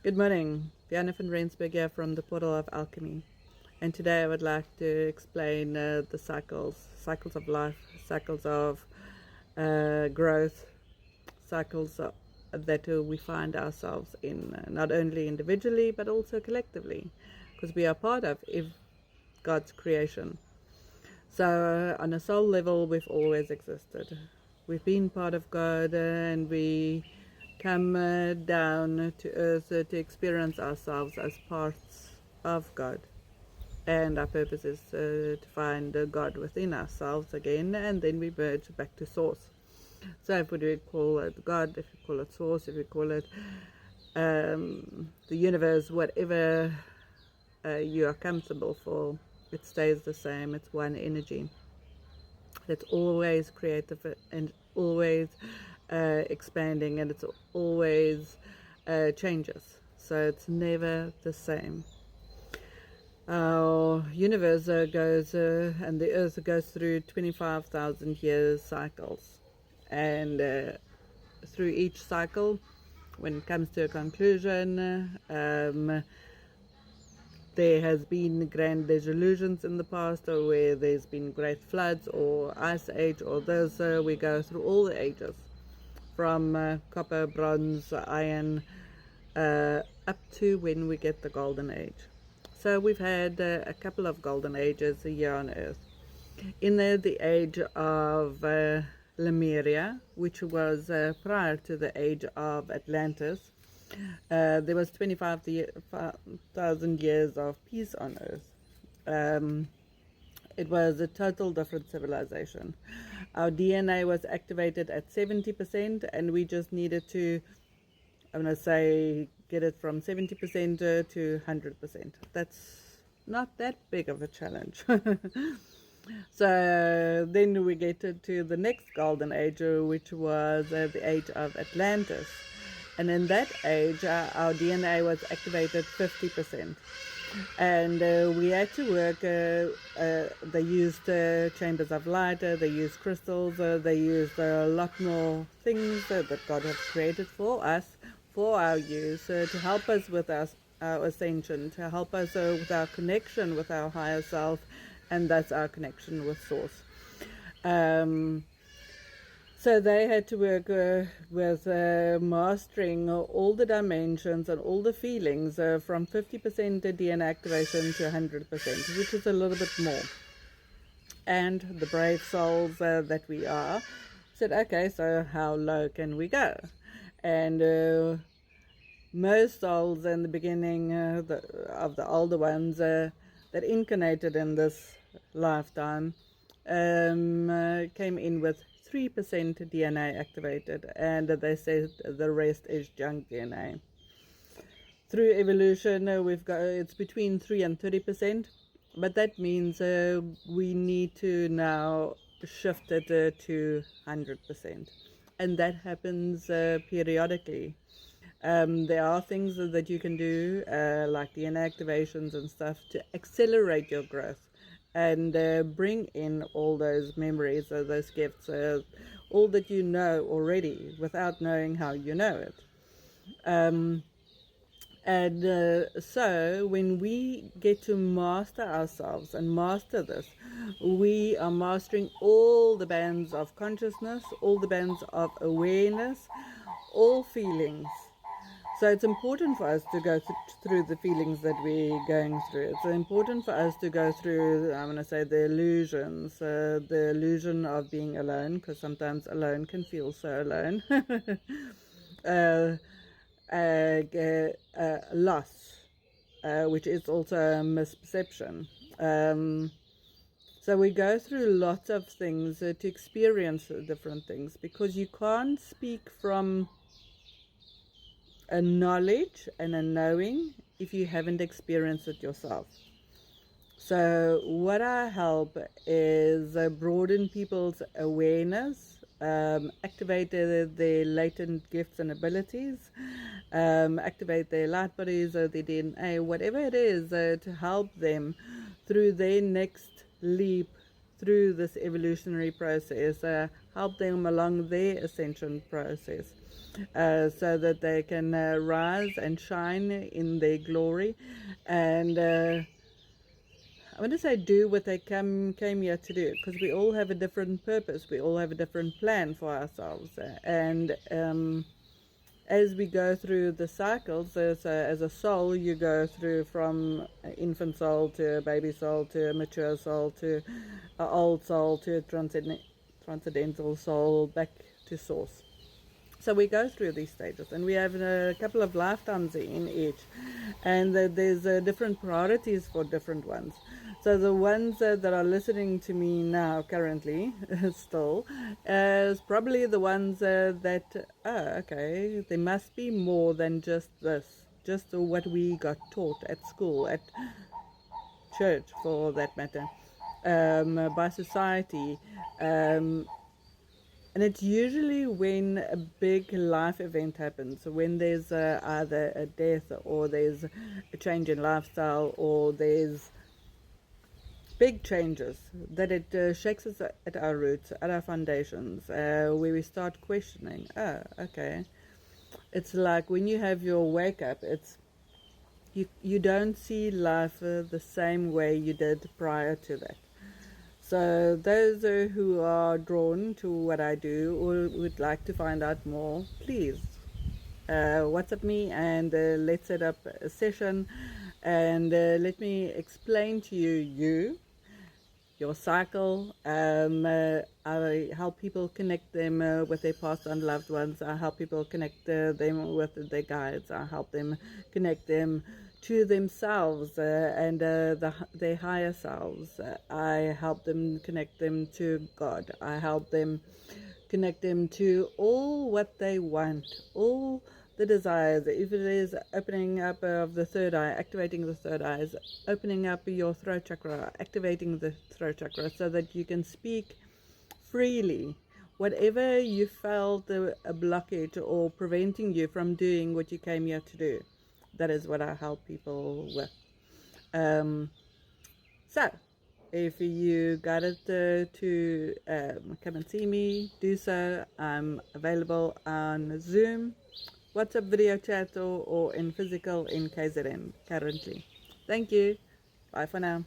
Good morning, Fiona Van Rensburg here from the Portal of Alchemy, and today I would like to explain the cycles of life, cycles of growth, cycles that we find ourselves in, not only individually but also collectively, because we are part of God's creation. So on a soul level, we've always existed. We've been part of God, and we come down to earth to experience ourselves as parts of God. And our purpose is to find God within ourselves again, and then we merge back to source. So if we call it God, if we call it source, if we call it the universe, whatever you are comfortable for, it stays the same. It's one energy. It's always creative and always expanding, and it's always changes. So it's never the same. Our universe goes, and the earth goes through 25,000 years cycles. And through each cycle, when it comes to a conclusion, there has been grand delusions in the past, or where there's been great floods or ice age, or those. We go through all the ages, from copper, bronze, iron, up to when we get the golden age. So we've had a couple of golden ages here on Earth. In the age of Lemuria, which was prior to the age of Atlantis, there was 25,000 years of peace on Earth. It was a total different civilization. Our DNA was activated at 70%, and we just needed to, I'm going to say, get it from 70% to 100%. That's not that big of a challenge. So then we get to the next golden age, which was the age of Atlantis. And in that age, our DNA was activated 50%. And we had to work, they used chambers of light, they used crystals, they used a lot more things that God has created for us, for our use, to help us with our ascension, to help us with our connection with our higher self, and that's our connection with Source. So they had to work with mastering all the dimensions and all the feelings from 50% DNA activation to 100%, which is a little bit more. And the brave souls that we are said, okay, so how low can we go? And most souls in the beginning of the older ones that incarnated in this lifetime came in with 3% DNA activated, and they said the rest is junk DNA. Through evolution, it's between 3 and 30%, but that means we need to now shift it to 100%, and that happens periodically. There are things that you can do, like DNA activations and stuff, to accelerate your growth and bring in all those memories, those gifts, all that you know already without knowing how you know it. So when we get to master ourselves and master this, we are mastering all the bands of consciousness, all the bands of awareness, all feelings. So it's important for us to go through the feelings that we're going through. It's important for us to go through, I'm going to say, the illusions, the illusion of being alone, because sometimes alone can feel so alone. Loss, which is also a misperception. So we go through lots of things to experience different things, because you can't speak from a knowledge and a knowing if you haven't experienced it yourself. So what I help is broaden people's awareness, activate their latent gifts and abilities, activate their light bodies or their DNA, whatever it is, to help them through their next leap through this evolutionary process, help them along their ascension process, so that they can rise and shine in their glory, and I want to say do what they came here to do, because we all have a different purpose, we all have a different plan for ourselves, and as we go through the cycles, as a soul, you go through from infant soul to a baby soul to a mature soul to an old soul to a transcendental soul back to source. So we go through these stages, and we have a couple of lifetimes in each, and there's different priorities for different ones. So the ones that are listening to me now currently still is probably the ones that, okay, there must be more than just this, just what we got taught at school, at church for that matter, by society. And it's usually when a big life event happens, when there's either a death, or there's a change in lifestyle, or there's big changes, that it shakes us at our roots, at our foundations, where we start questioning, okay. It's like when you have your wake up, it's you don't see life the same way you did prior to that. So those who are drawn to what I do or would like to find out more, please WhatsApp me, and let's set up a session, and let me explain to you your cycle. I help people connect them with their past and loved ones. I help people connect them with their guides. I help them connect them to themselves and their higher selves. I help them connect them to God. I help them connect them to all what they want, all the desires. If it is opening up of the third eye, activating the third eye, is opening up your throat chakra, activating the throat chakra, so that you can speak freely. Whatever you felt a blockage or preventing you from doing what you came here to do, that is what I help people with. So if you got it to come and see me, do so. I'm available on Zoom, WhatsApp video chat, or in physical in KZN currently. Thank you. Bye for now.